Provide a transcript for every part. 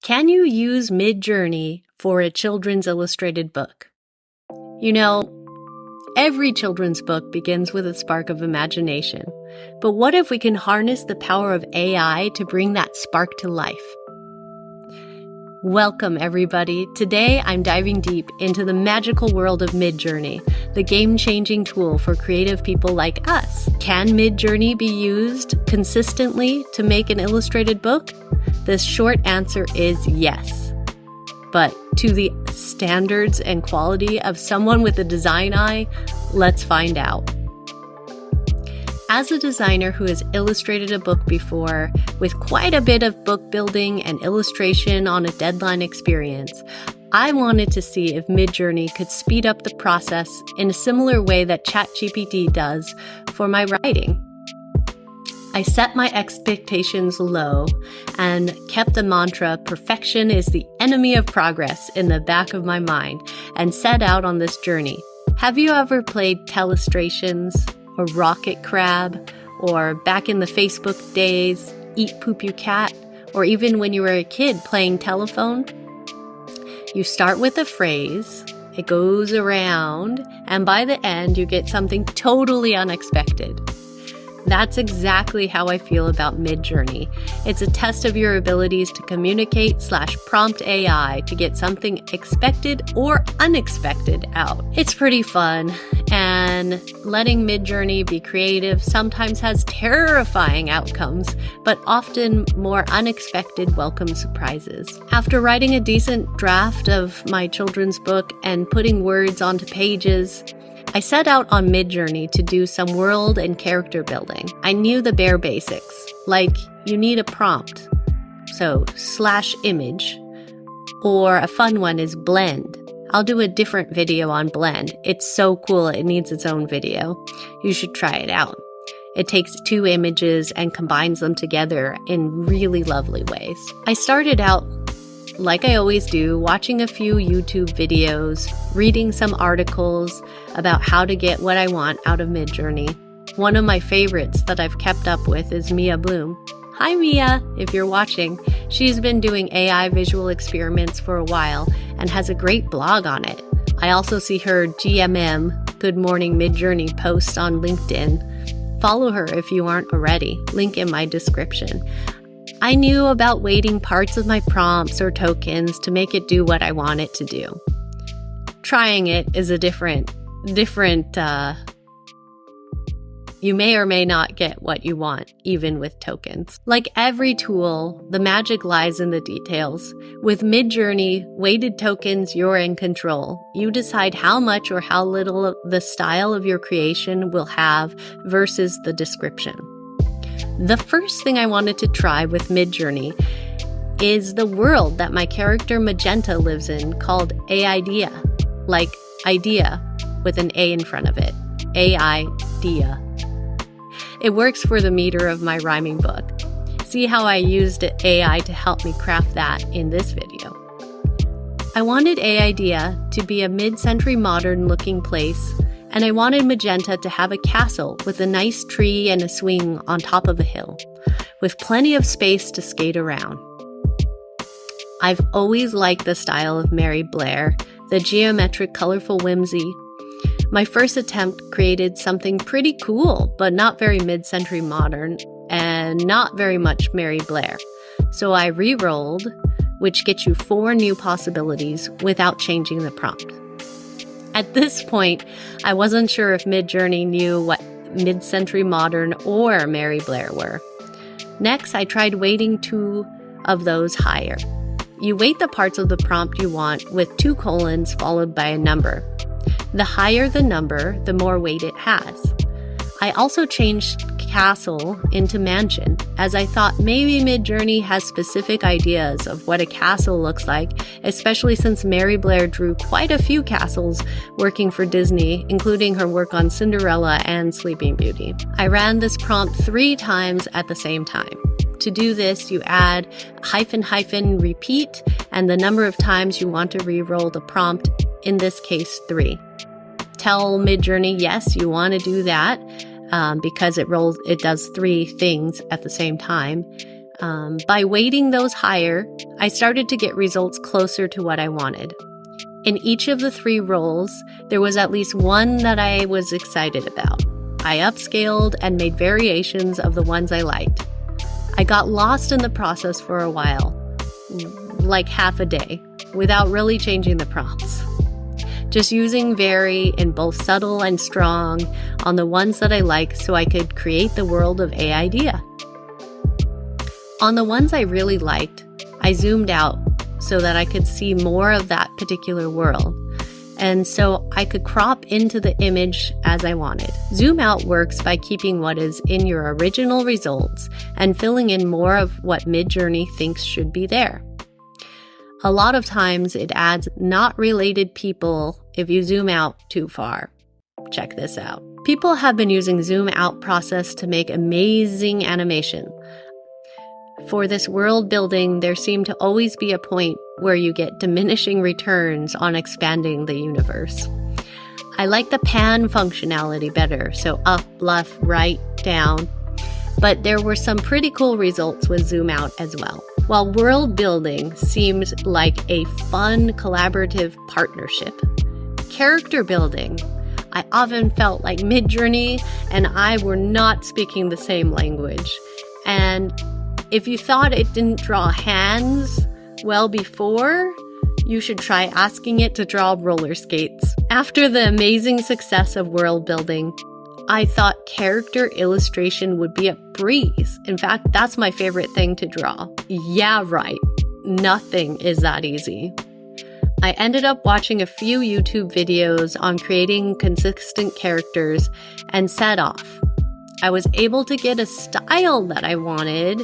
Can you use Midjourney for a children's illustrated book? You know, every children's book begins with a spark of imagination. But what if we can harness the power of AI to bring that spark to life? Welcome, everybody. Today, I'm diving deep into the magical world of Midjourney, the game-changing tool for creative people like us. Can Midjourney be used consistently to make an illustrated book? The short answer is yes. But to the standards and quality of someone with a design eye, let's find out. As a designer who has illustrated a book before, with quite a bit of book building and illustration on a deadline experience, I wanted to see if Midjourney could speed up the process in a similar way that ChatGPT does for my writing. I set my expectations low and kept the mantra, perfection is the enemy of progress, in the back of my mind and set out on this journey. Have you ever played Telestrations or Rocket Crab, or back in the Facebook days, Eat Poop You Cat, or even when you were a kid playing telephone? You start with a phrase, it goes around, and by the end you get something totally unexpected. That's exactly how I feel about Midjourney. It's a test of your abilities to communicate/prompt AI to get something expected or unexpected out. It's pretty fun, and letting Midjourney be creative sometimes has terrifying outcomes, but often more unexpected welcome surprises. After writing a decent draft of my children's book and putting words onto pages, I set out on Midjourney to do some world and character building. I knew the bare basics, like you need a prompt, so /image, or a fun one is blend. I'll do a different video on blend. It's so cool, it needs its own video. You should try it out. It takes two images and combines them together in really lovely ways. I started out, like I always do, watching a few YouTube videos, reading some articles about how to get what I want out of Midjourney. One of my favorites that I've kept up with is Mia Blume. Hi Mia, if you're watching. She's been doing AI visual experiments for a while and has a great blog on it. I also see her GMM, Good Morning Midjourney, post on LinkedIn. Follow her if you aren't already, link in my description. I knew about weighting parts of my prompts or tokens to make it do what I want it to do. Trying it is a different, you may or may not get what you want, even with tokens. Like every tool, the magic lies in the details. With Midjourney, weighted tokens, you're in control. You decide how much or how little the style of your creation will have versus the description. The first thing I wanted to try with Midjourney is the world that my character Magenta lives in, called A-idea, like idea with an A in front of it, A-idea. It works for the meter of my rhyming book. See how I used AI to help me craft that in this video. I wanted A-idea to be a mid-century modern looking place, and I wanted Magenta to have a castle with a nice tree and a swing on top of a hill, with plenty of space to skate around. I've always liked the style of Mary Blair, the geometric, colorful whimsy. My first attempt created something pretty cool, but not very mid-century modern, and not very much Mary Blair. So I re-rolled, which gets you 4 new possibilities without changing the prompt. At this point, I wasn't sure if Midjourney knew what mid-century modern or Mary Blair were. Next, I tried weighting 2 of those higher. You weight the parts of the prompt you want with 2 colons followed by a number. The higher the number, the more weight it has. I also changed castle into mansion, as I thought maybe Midjourney has specific ideas of what a castle looks like, especially since Mary Blair drew quite a few castles working for Disney, including her work on Cinderella and Sleeping Beauty. I ran this prompt 3 times at the same time. To do this, you add -- repeat and the number of times you want to re-roll the prompt, in this case 3. Tell Midjourney, yes, you want to do that, because it does 3 things at the same time. By weighting those higher, I started to get results closer to what I wanted. In each of the 3 roles, there was at least one that I was excited about. I upscaled and made variations of the ones I liked. I got lost in the process for a while, like half a day, without really changing the prompts. Just using vary in both subtle and strong on the ones that I like so I could create the world of a idea. On the ones I really liked, I zoomed out so that I could see more of that particular world, and so I could crop into the image as I wanted. Zoom out works by keeping what is in your original results and filling in more of what Midjourney thinks should be there. A lot of times it adds not related people if you zoom out too far. Check this out. People have been using zoom out process to make amazing animation. For this world building, there seemed to always be a point where you get diminishing returns on expanding the universe. I like the pan functionality better, so up, left, right, down. But there were some pretty cool results with zoom out as well. While world building seems like a fun collaborative partnership, character building, I often felt like Midjourney and I were not speaking the same language. And if you thought it didn't draw hands well before, you should try asking it to draw roller skates. After the amazing success of world building, I thought character illustration would be a breeze. In fact, that's my favorite thing to draw. Yeah, right. Nothing is that easy. I ended up watching a few YouTube videos on creating consistent characters and set off. I was able to get a style that I wanted,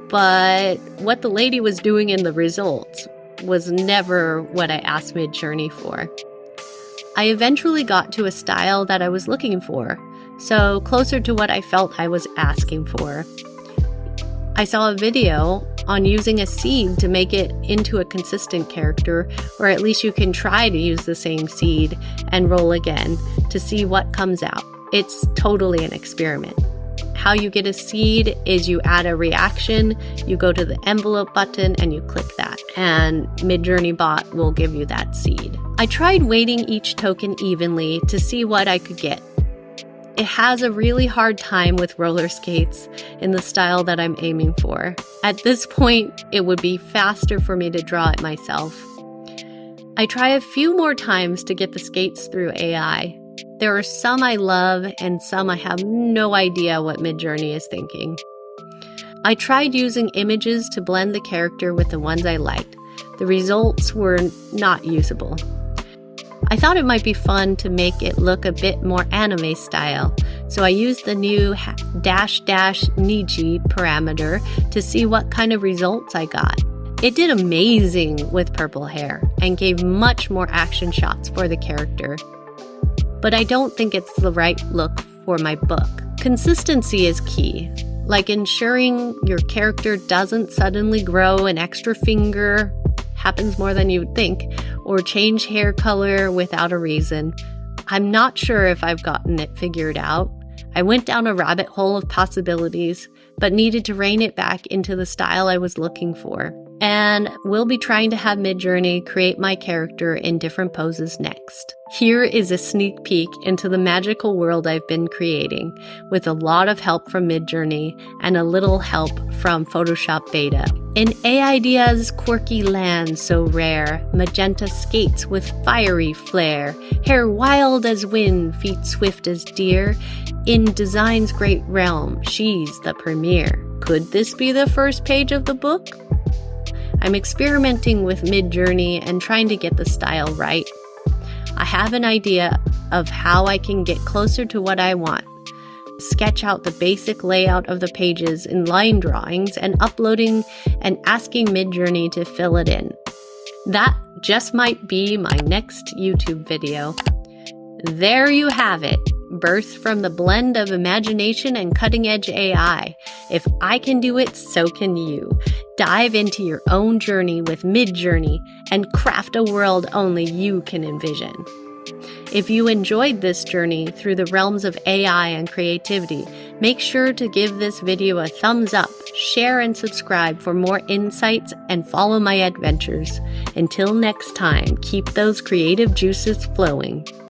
but what the lady was doing in the results was never what I asked Midjourney for. I eventually got to a style that I was looking for, so closer to what I felt I was asking for. I saw a video on using a seed to make it into a consistent character, or at least you can try to use the same seed and roll again to see what comes out. It's totally an experiment. How you get a seed is you add a reaction, you go to the envelope button and you click that, and Midjourney bot will give you that seed. I tried weighting each token evenly to see what I could get. It has a really hard time with roller skates in the style that I'm aiming for. At this point, it would be faster for me to draw it myself. I try a few more times to get the skates through AI. There are some I love and some I have no idea what Midjourney is thinking. I tried using images to blend the character with the ones I liked. The results were not usable. I thought it might be fun to make it look a bit more anime style, so I used the new --Niji parameter to see what kind of results I got. It did amazing with purple hair and gave much more action shots for the character. But I don't think it's the right look for my book. Consistency is key, like ensuring your character doesn't suddenly grow an extra finger, happens more than you would think, or change hair color without a reason. I'm not sure if I've gotten it figured out. I went down a rabbit hole of possibilities, but needed to rein it back into the style I was looking for. And we'll be trying to have Midjourney create my character in different poses next. Here is a sneak peek into the magical world I've been creating, with a lot of help from Midjourney and a little help from Photoshop Beta. In A-Idea's quirky land so rare, magenta skates with fiery flair, hair wild as wind, feet swift as deer, in design's great realm, she's the premier. Could this be the first page of the book? I'm experimenting with Midjourney and trying to get the style right. I have an idea of how I can get closer to what I want. Sketch out the basic layout of the pages in line drawings and uploading and asking Midjourney to fill it in. That just might be my next YouTube video. There you have it. Birthed from the blend of imagination and cutting-edge AI. If I can do it, so can you. Dive into your own journey with Midjourney and craft a world only you can envision. If you enjoyed this journey through the realms of AI and creativity, make sure to give this video a thumbs up, share and subscribe for more insights, and follow my adventures. Until next time, keep those creative juices flowing.